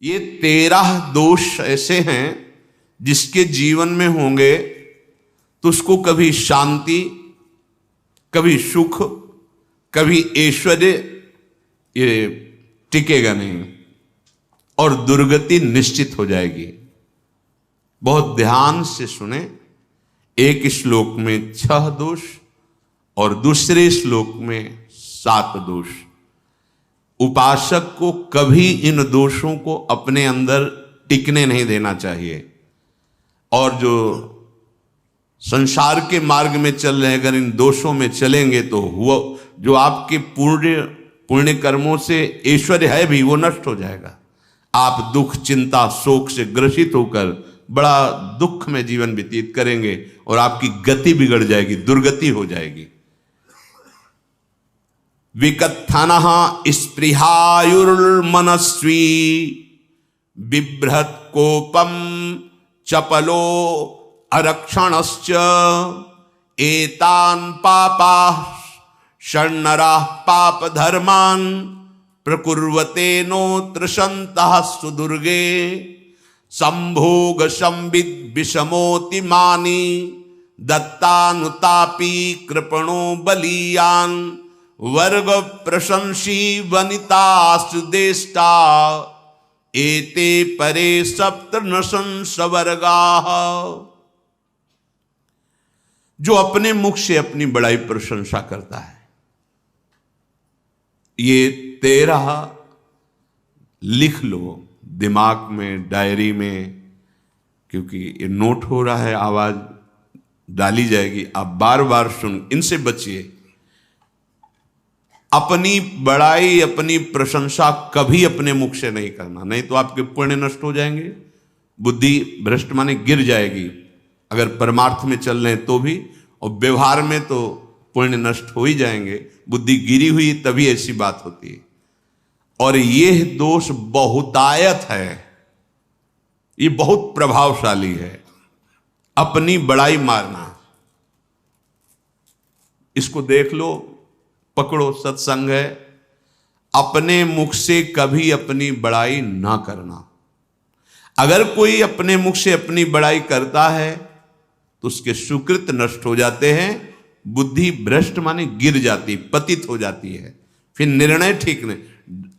ये 13 दोष ऐसे हैं जिसके जीवन में होंगे तो उसको कभी शांति, कभी सुख, कभी ऐश्वर्य ये टिकेगा नहीं और दुर्गति निश्चित हो जाएगी। बहुत ध्यान से सुने। एक श्लोक में 6 दोष और दूसरे श्लोक में 7 दोष। उपासक को कभी इन दोषों को अपने अंदर टिकने नहीं देना चाहिए। और जो संसार के मार्ग में चल रहे हैं, अगर इन दोषों में चलेंगे तो हुआ जो आपके पुण्य कर्मों से ऐश्वर्य है भी वो नष्ट हो जाएगा। आप दुख, चिंता, शोक से ग्रसित होकर बड़ा दुख में जीवन व्यतीत करेंगे और आपकी गति बिगड़ जाएगी, दुर्गति हो जाएगी। विकत्थनः स्पृहायुर्मनस्वी बिभ्रत कोपम चपलो अरक्षणश्च एतान् पापाः षण्णराः पाप धर्मान् प्रकुर्वते नोत्र सन्तः सुदुर्गे संभोग संविद विषमोति मानी दत्तानुतापी कृपणो बलीयान वर्ग प्रशंसी वनितास्तु देष्टा एते परे सप्तनशंस वर्गाः। जो अपने मुख से अपनी बड़ाई प्रशंसा करता है, ये 13 लिख लो दिमाग में, डायरी में, क्योंकि ये नोट हो रहा है, आवाज डाली जाएगी, आप बार बार सुन, इनसे बचिए। अपनी बड़ाई, अपनी प्रशंसा कभी अपने मुख से नहीं करना, नहीं तो आपके पुण्य नष्ट हो जाएंगे, बुद्धि भ्रष्ट माने गिर जाएगी। अगर परमार्थ में चल रहे हैं तो भी, और व्यवहार में तो पुण्य नष्ट हो ही जाएंगे। बुद्धि गिरी हुई तभी ऐसी बात होती है। और यह दोष बहुतायत है, ये बहुत प्रभावशाली है। अपनी बड़ाई मारना, इसको देख लो, पकड़ो, सत्संग है। अपने मुख से कभी अपनी बड़ाई ना करना। अगर कोई अपने मुख से अपनी बड़ाई करता है तो उसके सुकृत नष्ट हो जाते हैं, बुद्धि भ्रष्ट माने गिर जाती, पतित हो जाती है, फिर निर्णय ठीक नहीं।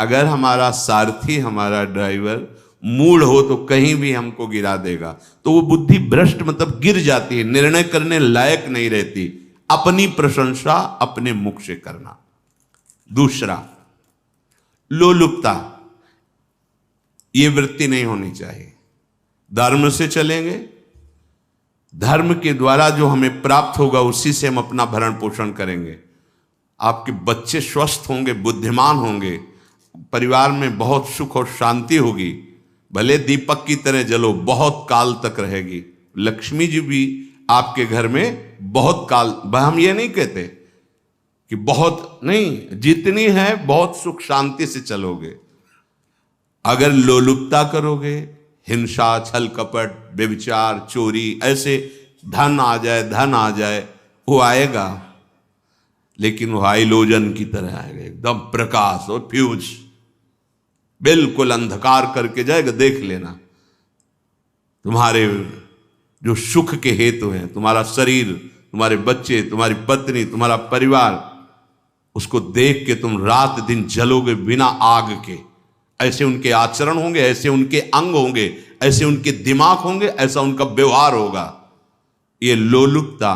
अगर हमारा सारथी, हमारा ड्राइवर मूढ़ हो तो कहीं भी हमको गिरा देगा, तो वो बुद्धि भ्रष्ट मतलब गिर जाती है, निर्णय करने लायक नहीं रहती। अपनी प्रशंसा अपने मुख से करना। दूसरा, लोलुपता, ये वृत्ति नहीं होनी चाहिए। धर्म से चलेंगे, धर्म के द्वारा जो हमें प्राप्त होगा उसी से हम अपना भरण पोषण करेंगे। आपके बच्चे स्वस्थ होंगे, बुद्धिमान होंगे, परिवार में बहुत सुख और शांति होगी। भले दीपक की तरह जलो, बहुत काल तक रहेगी। लक्ष्मी जी भी आपके घर में बहुत काल, हम ये नहीं कहते कि बहुत नहीं, जितनी है बहुत सुख शांति से चलोगे। अगर लोलुपता करोगे, हिंसा, छल कपट, व्यभिचार, चोरी, ऐसे धन आ जाए, वो आएगा, लेकिन वो हाइलोजन की तरह आएगा, एकदम प्रकाश और फ्यूज, बिल्कुल अंधकार करके जाएगा। देख लेना, तुम्हारे जो सुख के हेतु हैं, तुम्हारा शरीर, तुम्हारे बच्चे, तुम्हारी पत्नी, तुम्हारा परिवार, उसको देख के तुम रात दिन जलोगे बिना आग के। ऐसे उनके आचरण होंगे, ऐसे उनके अंग होंगे, ऐसे उनके दिमाग होंगे, ऐसा उनका व्यवहार होगा। ये लोलुपता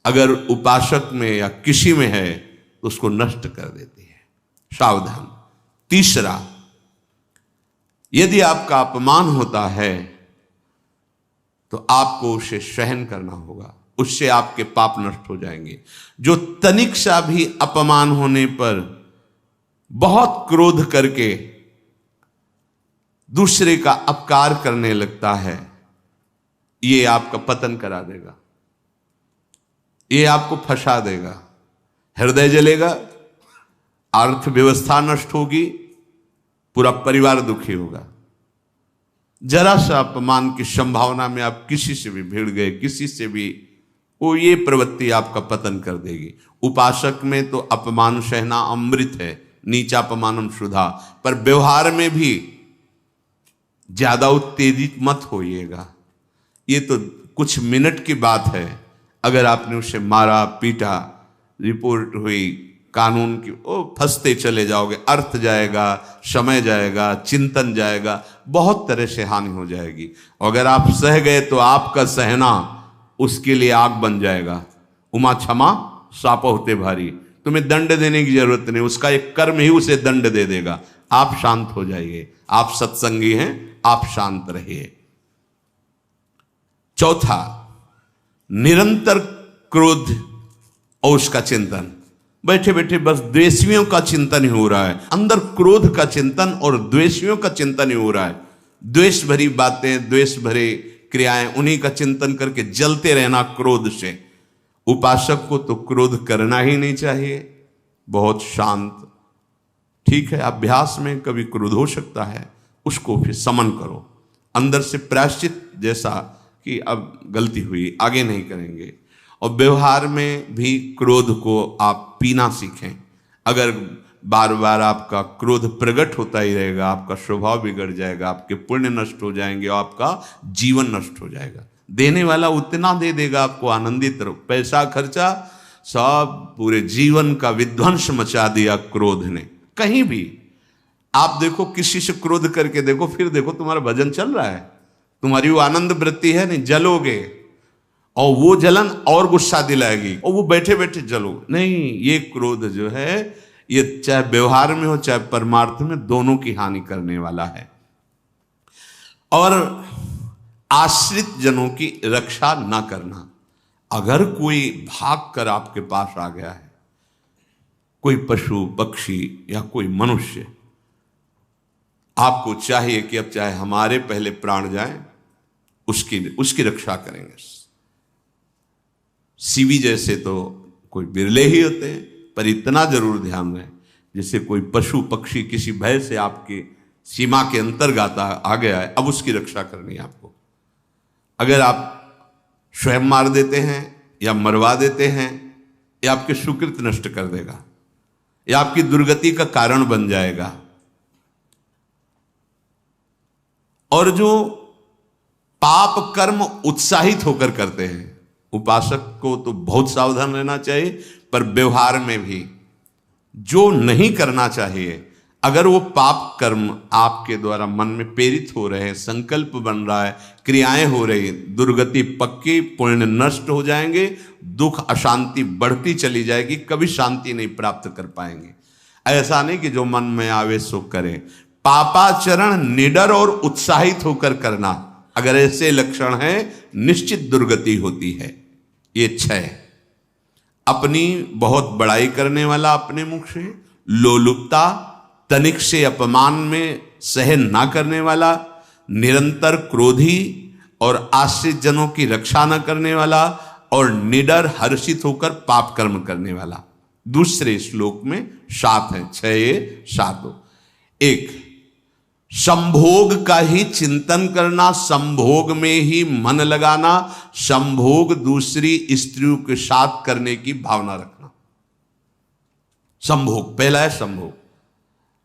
अगर उपासक में या किसी में है तो उसको नष्ट कर देती है। सावधान। तीसरा, यदि आपका अपमान होता है तो आपको उसे सहन करना होगा, उससे आपके पाप नष्ट हो जाएंगे। जो तनिक सा भी अपमान होने पर बहुत क्रोध करके दूसरे का अपकार करने लगता है, ये आपका पतन करा देगा, ये आपको फंसा देगा, हृदय जलेगा, अर्थव्यवस्था नष्ट होगी, पूरा परिवार दुखी होगा। जरा सा अपमान की संभावना में आप किसी से भी भिड़ गए, किसी से भी, वो ये प्रवृत्ति आपका पतन कर देगी। उपासक में तो अपमान सहना अमृत है, नीचापमानम सुधा, पर व्यवहार में भी ज्यादा उत्तेजित मत होइएगा। ये तो कुछ मिनट की बात है, अगर आपने उसे मारा पीटा, रिपोर्ट हुई कानून की, ओ फंसते चले जाओगे, अर्थ जाएगा, समय जाएगा, चिंतन जाएगा, बहुत तरह से हानि हो जाएगी। अगर आप सह गए तो आपका सहना उसके लिए आग बन जाएगा। उमा क्षमा साप होते भारी, तुम्हें दंड देने की जरूरत नहीं, उसका एक कर्म ही उसे दंड दे देगा। आप शांत हो जाइए, आप सत्संगी हैं, आप शांत रहिए। चौथा, निरंतर क्रोध और उसका चिंतन। बैठे बैठे बस द्वेषियों का चिंतन ही हो रहा है, अंदर क्रोध का चिंतन और द्वेषियों का चिंतन ही हो रहा है। द्वेष भरी बातें, द्वेष भरे क्रियाएं, उन्हीं का चिंतन करके जलते रहना क्रोध से। उपासक को तो क्रोध करना ही नहीं चाहिए, बहुत शांत। ठीक है, अभ्यास में कभी क्रोध हो सकता है, उसको फिर समन करो, अंदर से प्रायश्चित जैसा कि अब गलती हुई, आगे नहीं करेंगे। और व्यवहार में भी क्रोध को आप पीना सीखें। अगर बार बार आपका क्रोध प्रकट होता ही रहेगा, आपका स्वभाव बिगड़ जाएगा, आपके पुण्य नष्ट हो जाएंगे और आपका जीवन नष्ट हो जाएगा। देने वाला उतना दे देगा आपको, आनंदित रहो। पैसा खर्चा, सब पूरे जीवन का विध्वंस मचा दिया क्रोध ने। कहीं भी आप देखो, किसी से क्रोध करके देखो, फिर देखो तुम्हारा भजन चल रहा है, तुम्हारी वो आनंद वृत्ति है नहीं, जलोगे और वो जलन और गुस्सा दिलाएगी और वो बैठे बैठे जलो नहीं। ये क्रोध जो है, ये चाहे व्यवहार में हो चाहे परमार्थ में, दोनों की हानि करने वाला है। और आश्रित जनों की रक्षा ना करना। अगर कोई भाग कर आपके पास आ गया है, कोई पशु पक्षी या कोई मनुष्य, आपको चाहिए कि अब चाहे हमारे पहले प्राण जाएं, उसकी रक्षा करेंगे। सीवी जैसे तो कोई बिरले ही होते हैं, पर इतना जरूर ध्यान रहे, जैसे कोई पशु पक्षी किसी भय से आपके सीमा के अंतर्गत आ गया है, अब उसकी रक्षा करनी है आपको। अगर आप स्वयं मार देते हैं या मरवा देते हैं, या आपके सुकृत नष्ट कर देगा, या आपकी दुर्गति का कारण बन जाएगा। और जो पाप कर्म उत्साहित होकर करते हैं, उपासक को तो बहुत सावधान रहना चाहिए, पर व्यवहार में भी जो नहीं करना चाहिए, अगर वो पाप कर्म आपके द्वारा मन में प्रेरित हो रहे हैं, संकल्प बन रहा है, क्रियाएं हो रही, दुर्गति पक्की, पुण्य नष्ट हो जाएंगे, दुख अशांति बढ़ती चली जाएगी, कभी शांति नहीं प्राप्त कर पाएंगे। ऐसा नहीं कि जो मन में आवे सो करें। पापाचरण निडर और उत्साहित होकर करना, अगर ऐसे लक्षण है, निश्चित दुर्गति होती है। ये 6, अपनी बहुत बड़ाई करने वाला अपने मुख से, लोलुपता, तनिक से अपमान में सहन ना करने वाला, निरंतर क्रोधी और आश्रित जनों की रक्षा न करने वाला, और निडर हर्षित होकर पाप कर्म करने वाला। दूसरे श्लोक में 7 है, 6 7 हो। 1, संभोग का ही चिंतन करना, संभोग में ही मन लगाना, संभोग दूसरी स्त्रियों के साथ करने की भावना रखना। संभोग पहला है, संभोग।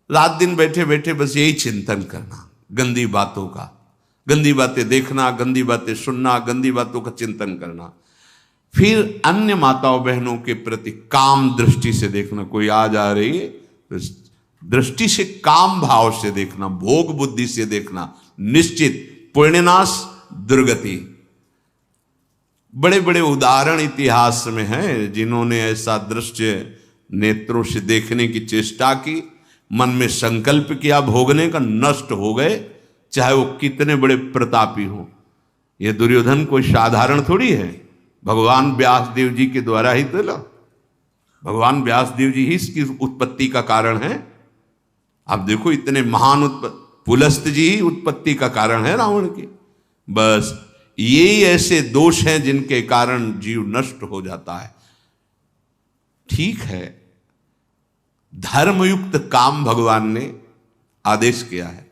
रात दिन बैठे बैठे बस यही चिंतन करना, गंदी बातों का, गंदी बातें देखना, गंदी बातें सुनना, गंदी बातों का चिंतन करना। फिर अन्य माताओं बहनों के प्रति काम दृष्टि से देखना, कोई आ जा रही है तो दृष्टि से, काम भाव से देखना, भोग बुद्धि से देखना, निश्चित पुण्यनाश दुर्गति। बड़े बड़े उदाहरण इतिहास में हैं जिन्होंने ऐसा दृश्य नेत्रों से देखने की चेष्टा की, मन में संकल्प किया भोगने का, नष्ट हो गए, चाहे वो कितने बड़े प्रतापी हो। ये दुर्योधन कोई साधारण थोड़ी है, भगवान व्यास देव जी के द्वारा ही तो लो, भगवान व्यास देव जी ही इसकी उत्पत्ति का कारण है। आप देखो, इतने महान पुलस्त जी ही उत्पत्ति का कारण है रावण की। बस यही ऐसे दोष हैं जिनके कारण जीव नष्ट हो जाता है। ठीक है, धर्मयुक्त काम भगवान ने आदेश किया है,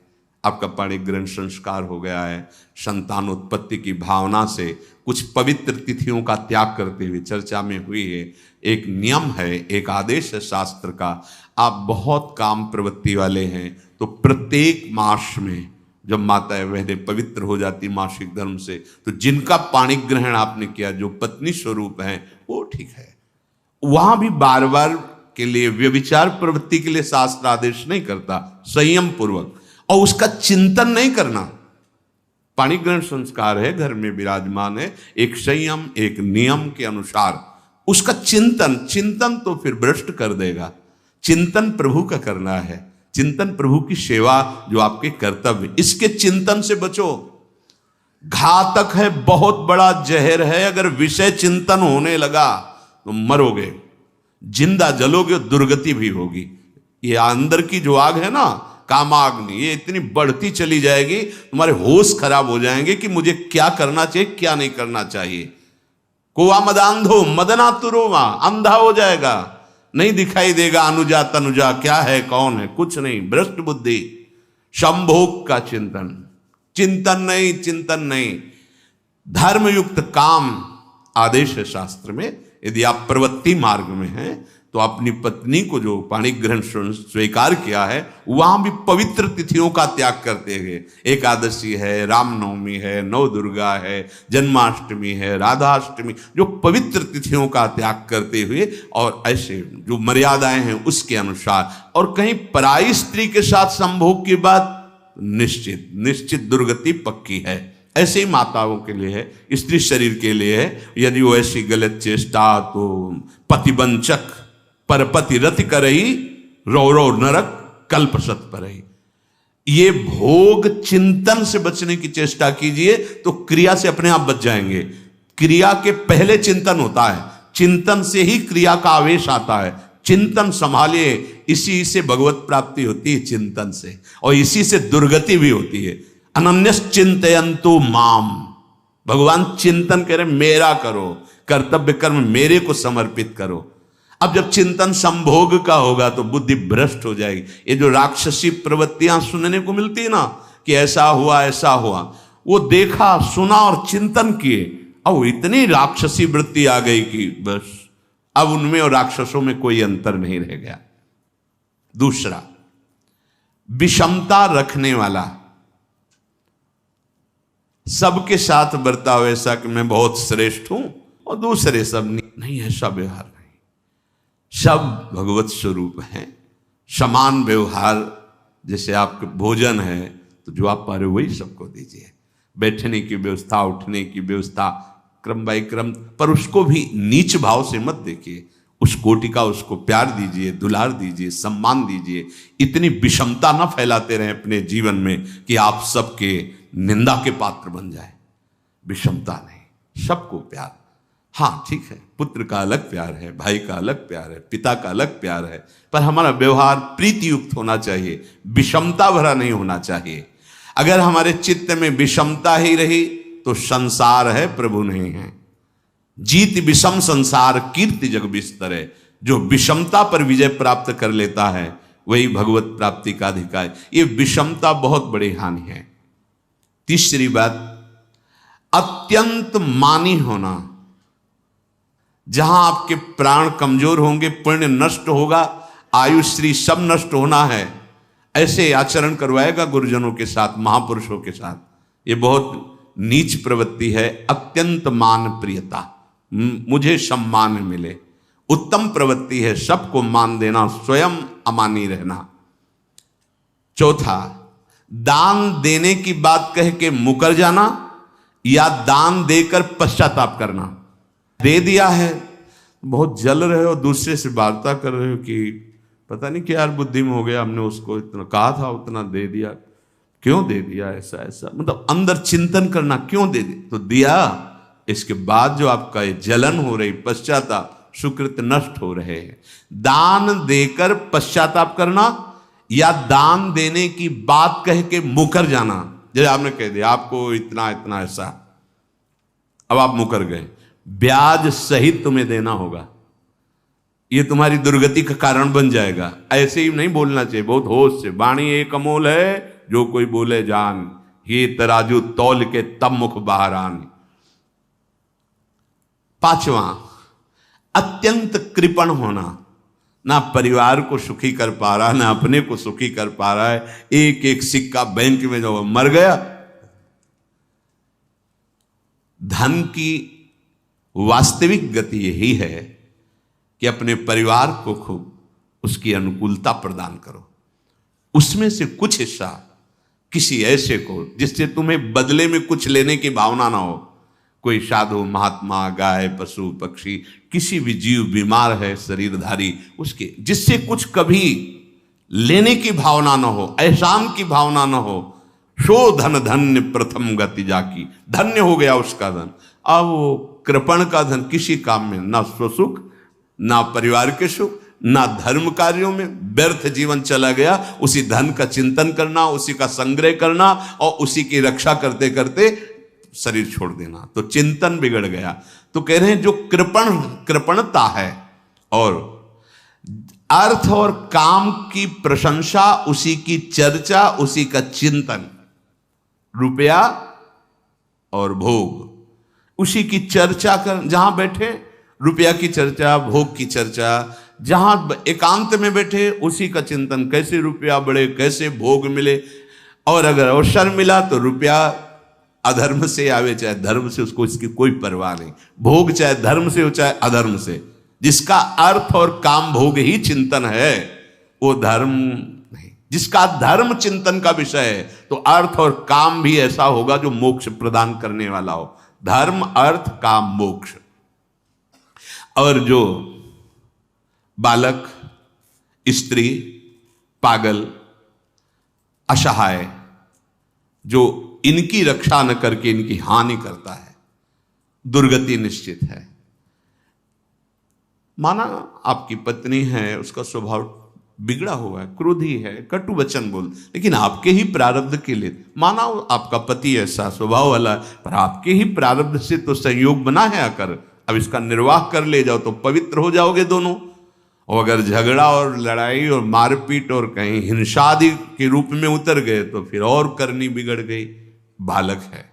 आपका पाणिक ग्रंथ संस्कार हो गया है, संतानोत्पत्ति की भावना से कुछ पवित्र तिथियों का त्याग करते हुए चर्चा में हुई है। एक नियम है, एक आदेश है शास्त्र का, आप बहुत काम प्रवृत्ति वाले हैं तो प्रत्येक मास में जब माताएं बहनें पवित्र हो जाती मासिक धर्म से, तो जिनका पाणी ग्रहण आपने किया, जो पत्नी स्वरूप है, वो ठीक है। वहां भी बार बार के लिए व्यभिचार प्रवृत्ति के लिए शास्त्र आदेश नहीं करता, संयम पूर्वक, और उसका चिंतन नहीं करना। पाणी ग्रहण संस्कार है, घर में विराजमान है, एक संयम एक नियम के अनुसार उसका चिंतन तो फिर भ्रष्ट कर देगा। चिंतन प्रभु का करना है, चिंतन प्रभु की सेवा जो आपके कर्तव्य, इसके चिंतन से बचो। घातक है, बहुत बड़ा जहर है। अगर विषय चिंतन होने लगा तो मरोगे, जिंदा जलोगे, दुर्गति भी होगी। ये अंदर की जो आग है ना, कामाग्नि, ये इतनी बढ़ती चली जाएगी, तुम्हारे होश खराब हो जाएंगे कि मुझे क्या करना चाहिए क्या नहीं करना चाहिए। कोवा मदांधो मदनातुरोमा, अंधा हो जाएगा, नहीं दिखाई देगा अनुजा तनुजा क्या है कौन है, कुछ नहीं, भ्रष्ट बुद्धि। संभोग का चिंतन नहीं। धर्मयुक्त काम आदेश है शास्त्र में। यदि आप प्रवृत्ति मार्ग में हैं तो अपनी पत्नी को जो पाणी ग्रहण स्वीकार किया है, वहां भी पवित्र तिथियों का त्याग करते हुए, एकादशी है, रामनवमी है, नव दुर्गा है, जन्माष्टमी है, राधाष्टमी, जो पवित्र तिथियों का त्याग करते हुए, और ऐसे जो मर्यादाएं हैं उसके अनुसार, और कहीं पराई स्त्री के साथ संभोग की बात निश्चित दुर्गति पक्की है। ऐसे ही माताओं के लिए है, स्त्री शरीर के लिए है। यदि वो ऐसी गलत चेष्टा, तो पतिवंचक परपति रति करही, रौ नरक कल्पसत परही। ये भोग चिंतन से बचने की चेष्टा कीजिए तो क्रिया से अपने आप बच जाएंगे। क्रिया के पहले चिंतन होता है, चिंतन से ही क्रिया का आवेश आता है। चिंतन संभालिए, इसी से भगवत प्राप्ति होती है, चिंतन से, और इसी से दुर्गति भी होती है। अनन्यश्चिन्तयन्तु माम, भगवान चिंतन करें, मेरा करो, कर्तव्य कर्म मेरे को समर्पित करो। अब जब चिंतन संभोग का होगा तो बुद्धि भ्रष्ट हो जाएगी। ये जो राक्षसी प्रवृत्तियां सुनने को मिलती है ना, कि ऐसा हुआ, वो देखा सुना और चिंतन किए, अब इतनी राक्षसी वृत्ति आ गई कि बस अब उनमें और राक्षसों में कोई अंतर नहीं रह गया। दूसरा, विषमता रखने वाला, सबके साथ बर्ताव ऐसा कि मैं बहुत श्रेष्ठ हूं और दूसरे सब नहीं, ऐसा व्यवहार नहीं। सब भगवत स्वरूप हैं, समान व्यवहार। जैसे आपके भोजन है तो जो आप पा रहे हो वही सबको दीजिए, बैठने की व्यवस्था, उठने की व्यवस्था, क्रम बाई क्रम, पर उसको भी नीच भाव से मत देखिए। उस कोटि का उसको प्यार दीजिए, दुलार दीजिए, सम्मान दीजिए। इतनी विषमता न फैलाते रहें अपने जीवन में कि आप सबके निंदा के पात्र बन जाए। विषमता नहीं, सबको प्यार। हाँ ठीक है, पुत्र का अलग प्यार है, भाई का अलग प्यार है, पिता का अलग प्यार है, पर हमारा व्यवहार प्रीति युक्त होना चाहिए, विषमता भरा नहीं होना चाहिए। अगर हमारे चित्त में विषमता ही रही तो संसार है, प्रभु नहीं है। जीत विषम संसार कीर्ति जग बिस्तर है। जो विषमता पर विजय प्राप्त कर लेता है वही भगवत प्राप्ति का अधिकारी। ये विषमता बहुत बड़ी हानि है। तीसरी बात, अत्यंत मानी होना। जहां आपके प्राण कमजोर होंगे, पुण्य नष्ट होगा, आयुश्री सब नष्ट होना है, ऐसे आचरण करवाएगा गुरुजनों के साथ, महापुरुषों के साथ। ये बहुत नीच प्रवृत्ति है। अत्यंत मान प्रियता, मुझे सम्मान मिले, उत्तम प्रवृत्ति है। सबको मान देना, स्वयं अमानी रहना। चौथा, दान देने की बात कह के मुकर जाना या दान देकर पश्चाताप करना। दे दिया है, बहुत जल रहे हो, दूसरे से वार्ता कर रहे हो कि पता नहीं क्या यार बुद्धि में हो गया, हमने उसको इतना कहा था, उतना दे दिया, क्यों दे दिया, ऐसा मतलब अंदर चिंतन करना, क्यों दे दिया तो दिया। इसके बाद जो आपका ये जलन हो रही, पश्चाताप, सुकृत नष्ट हो रहे हैं। दान देकर पश्चाताप करना या दान देने की बात कह के मुकर जाना। जैसे आपने कह दिया आपको इतना इतना ऐसा, अब आप मुकर गए, ब्याज सहित तुम्हें देना होगा, ये तुम्हारी दुर्गति का कारण बन जाएगा। ऐसे ही नहीं बोलना चाहिए, बहुत होश से। वाणी एक अमोल है, जो कोई बोले जान, ये तराजू तौल के तब मुख बाहर आन। पांचवा, अत्यंत कृपण होना। ना परिवार को सुखी कर पा रहा, ना अपने को सुखी कर पा रहा है। एक एक सिक्का बैंक में जो मर गया। धन की वास्तविक गति यही है कि अपने परिवार को खूब उसकी अनुकूलता प्रदान करो, उसमें से कुछ हिस्सा किसी ऐसे को जिससे तुम्हें बदले में कुछ लेने की भावना ना हो। कोई साधु महात्मा, गाय, पशु पक्षी, किसी भी जीव बीमार है शरीरधारी, उसके जिससे कुछ कभी लेने की भावना ना हो, एहसान की भावना ना हो। सो धन धन्य प्रथम गति जाकी, धन्य हो गया उसका धन। अब वो कृपण का धन किसी काम में ना स्वसुख, ना परिवार के सुख, ना धर्म कार्यों में, व्यर्थ जीवन चला गया। उसी धन का चिंतन करना, उसी का संग्रह करना और उसी की रक्षा करते करते शरीर छोड़ देना, तो चिंतन बिगड़ गया। तो कह रहे हैं जो कृपणता है और अर्थ और काम की प्रशंसा, उसी की चर्चा, उसी का चिंतन, रुपया और भोग, उसी की चर्चा कर, जहां बैठे रुपया की चर्चा, भोग की चर्चा, जहां एकांत में बैठे उसी का चिंतन, कैसे रुपया बढ़े, कैसे भोग मिले। और अगर अवसर मिला तो रुपया अधर्म से आवे चाहे धर्म से, उसको इसकी कोई परवाह नहीं। भोग चाहे धर्म से हो चाहे अधर्म से, जिसका अर्थ और काम भोग ही चिंतन है वो धर्म नहीं। जिसका धर्म चिंतन का विषय है तो अर्थ और काम भी ऐसा होगा जो मोक्ष प्रदान करने वाला हो। धर्म, अर्थ, काम, मोक्ष। और जो बालक, स्त्री, पागल, असहाय, जो इनकी रक्षा न करके इनकी हानि करता है, दुर्गति निश्चित है। माना आपकी पत्नी है, उसका स्वभाव बिगड़ा हुआ है, क्रोधी है, कटु वचन बोल, लेकिन आपके ही प्रारब्ध के लिए, माना आपका पति ऐसा स्वभाव वाला, पर आपके ही प्रारब्ध से तो संयोग बना है आकर, अब इसका निर्वाह कर ले जाओ तो पवित्र हो जाओगे दोनों। और अगर झगड़ा और लड़ाई और मारपीट और कहीं हिंसादि के रूप में उतर गए तो फिर और करनी बिगड़ गई। बालक है,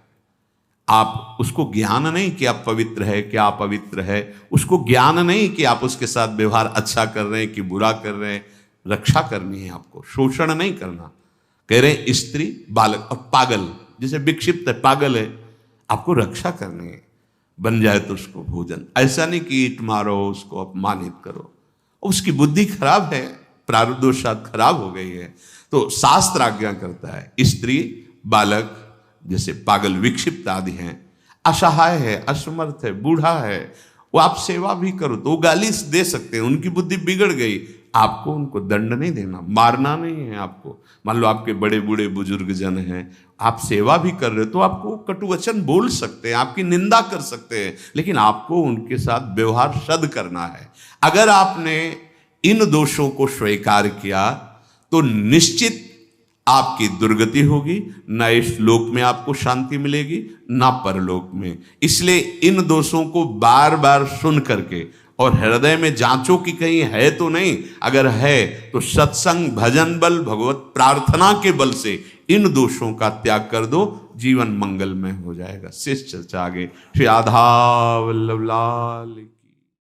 आप उसको ज्ञान नहीं कि आप पवित्र है, कि आप पवित्र है, उसको ज्ञान नहीं कि आप उसके साथ व्यवहार अच्छा कर रहे हैं कि बुरा कर रहे हैं। रक्षा करनी है आपको, शोषण नहीं करना। कह रहे हैं स्त्री, बालक और पागल, जैसे विक्षिप्त है, पागल है, आपको रक्षा करनी है। बन जाए तो उसको भोजन, ऐसा नहीं कि ईंट मारो, उसको अपमानित करो। उसकी बुद्धि खराब है, प्रारब्धवशात खराब हो गई है, तो शास्त्र आज्ञा करता है स्त्री, बालक, जैसे पागल, विक्षिप्त आदि हैं, असहाय है, असमर्थ है, बूढ़ा है, वो आप सेवा भी करो तो वो गाली दे सकते हैं, उनकी बुद्धि बिगड़ गई। आपको उनको दंड नहीं देना, मारना नहीं है आपको। मान लो आपके बड़े बूढ़े बुजुर्ग जन हैं, आप सेवा भी कर रहे हो तो आपको कटुवचन बोल सकते हैं, आपकी निंदा कर सकते हैं, लेकिन आपको उनके साथ व्यवहार सद करना है। अगर आपने इन दोषों को स्वीकार किया तो निश्चित आपकी दुर्गति होगी, न इस लोक में आपको शांति मिलेगी ना परलोक में। इसलिए इन दोषों को बार बार सुन करके और हृदय में जांचो कि कहीं है तो नहीं। अगर है तो सत्संग, भजन बल, भगवत प्रार्थना के बल से इन दोषों का त्याग कर दो, जीवन मंगलमय हो जाएगा। शेष चर्चा आगे। श्री राधा वल्लभ लाल।